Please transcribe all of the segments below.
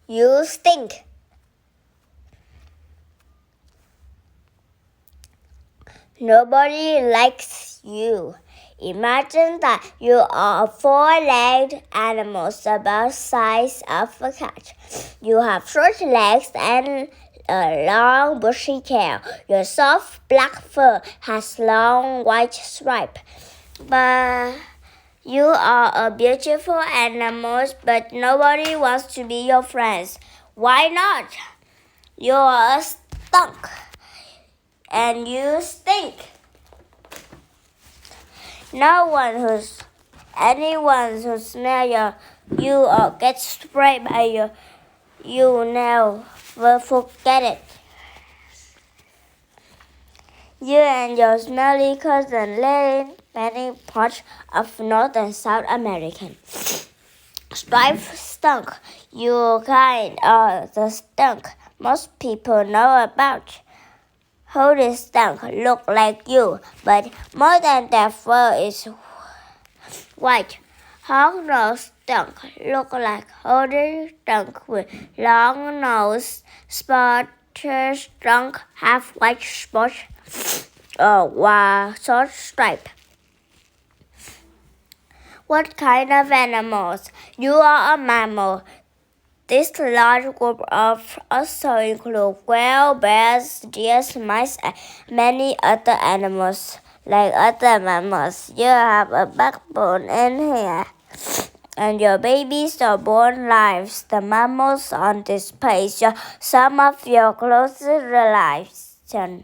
You stink. Nobody likes you. Imagine that you are a four-legged animal about the size of a cat. You have short legs and a long bushy tail. Your soft black fur has long white stripes. But you are a beautiful animal, but nobody wants to be your friends. Why not? You are a skunk, and you stink. Anyone who smells you or gets sprayed by you never forget it. You and your smelly cousin live in many parts of North and South America. Striped skunk, you kind are the skunk most people know about. Holy skunk look like you, but more than their fur is white. Hawk-nosed skunk look like holy skunk with long nose. Spotted skunk have white spots or short stripe. What kind of animals? You are a mammal. This large group of also include whales, bears, deer, mice, and many other animals. Like other mammals, you have a backbone in here, and your babies are born live. The mammals on this page are some of your closest relations.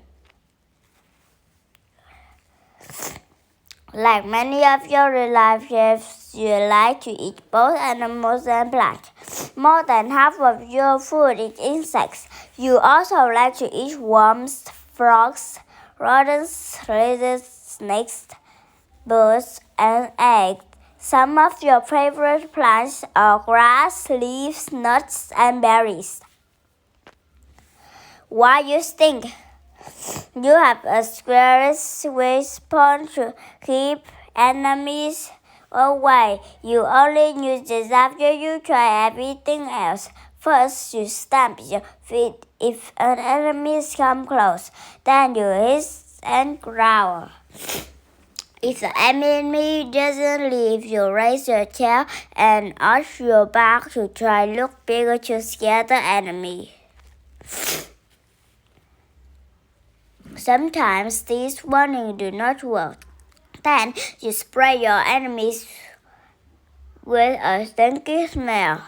Like many of your relatives, you like to eat both animals and plants. More than half of your food is insects. You also like to eat worms, frogs, rodents, lizards, snakes, birds, and eggs. Some of your favorite plants are grass, leaves, nuts, and berries. Why you stink? You have a squarish wingspan to keep enemies away. You only use this after you try everything else. First, you stamp your feet if an enemy comes close. Then you hiss and growl. If the enemy doesn't leave, you raise your tail and arch your back to try to look bigger to scare the enemy. Sometimes these warnings do not work. Then you spray your enemies with a stinky smell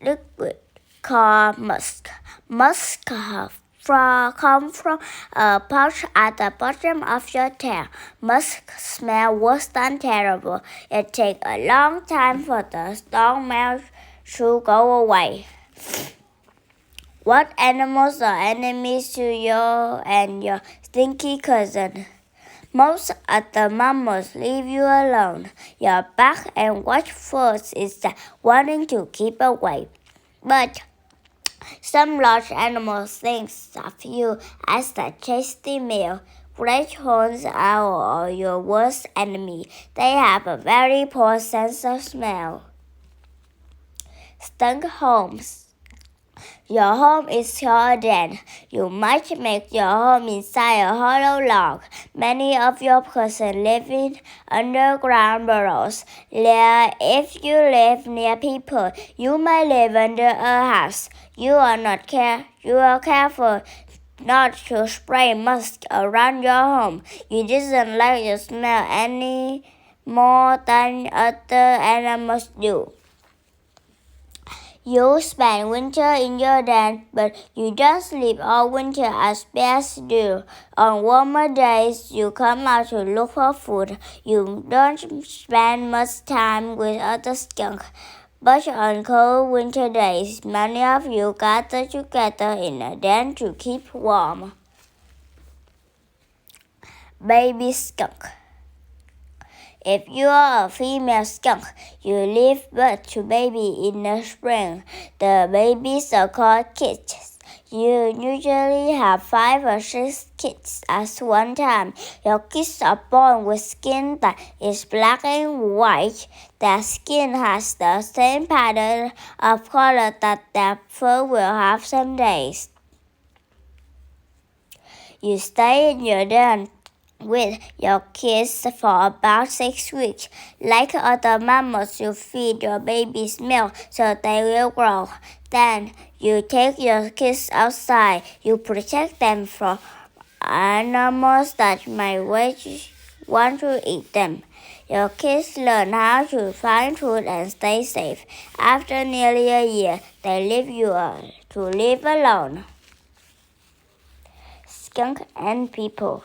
liquid called musk. Musk comes from a pouch at the bottom of your tail. Musk smells worse than terrible. It takes a long time for the strong smell to go away. What animals are enemies to you and your stinky cousin? Most of the mammals leave you alone. Your back and white fur is wanting to keep away. But some large animals think of you as a tasty meal. Great horned owl are your worst enemy. They have a very poor sense of smell. Skunk homes. Your home is your den. You might make your home inside a hollow log. Many of your cousins live in underground burrows. If you live near people, you may live under a house. You are careful not to spray musk around your home. You doesn't like the smell any more than other animals do. You spend winter in your den, but you don't sleep all winter as bears do. On warmer days, you come out to look for food. You don't spend much time with other skunks. But on cold winter days, many of you gather together in a den to keep warm. Baby skunk. If you are a female skunk, you give birth to baby in the spring. The babies are called kids. You usually have 5 or 6 kids at one time. Your kids are born with skin that is black and white. Their skin has the same pattern of color that their fur will have some days. You stay in your den with your kids for about 6 weeks. Like other mammals, you feed your babies milk so they will grow. Then you take your kids outside. You protect them from animals that might want to eat them. Your kids learn how to find food and stay safe. After nearly a year, they leave you to live alone. Skunk and people.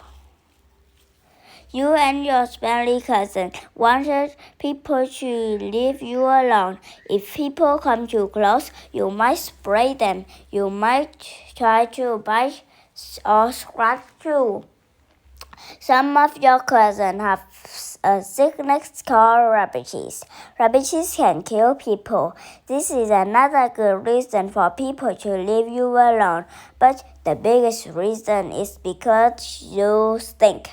You and your smelly cousin wanted people to leave you alone. If people come too close, you might spray them. You might try to bite or scratch you. Some of your cousins have a sickness called rabies. Rabies can kill people. This is another good reason for people to leave you alone. But the biggest reason is because you stink.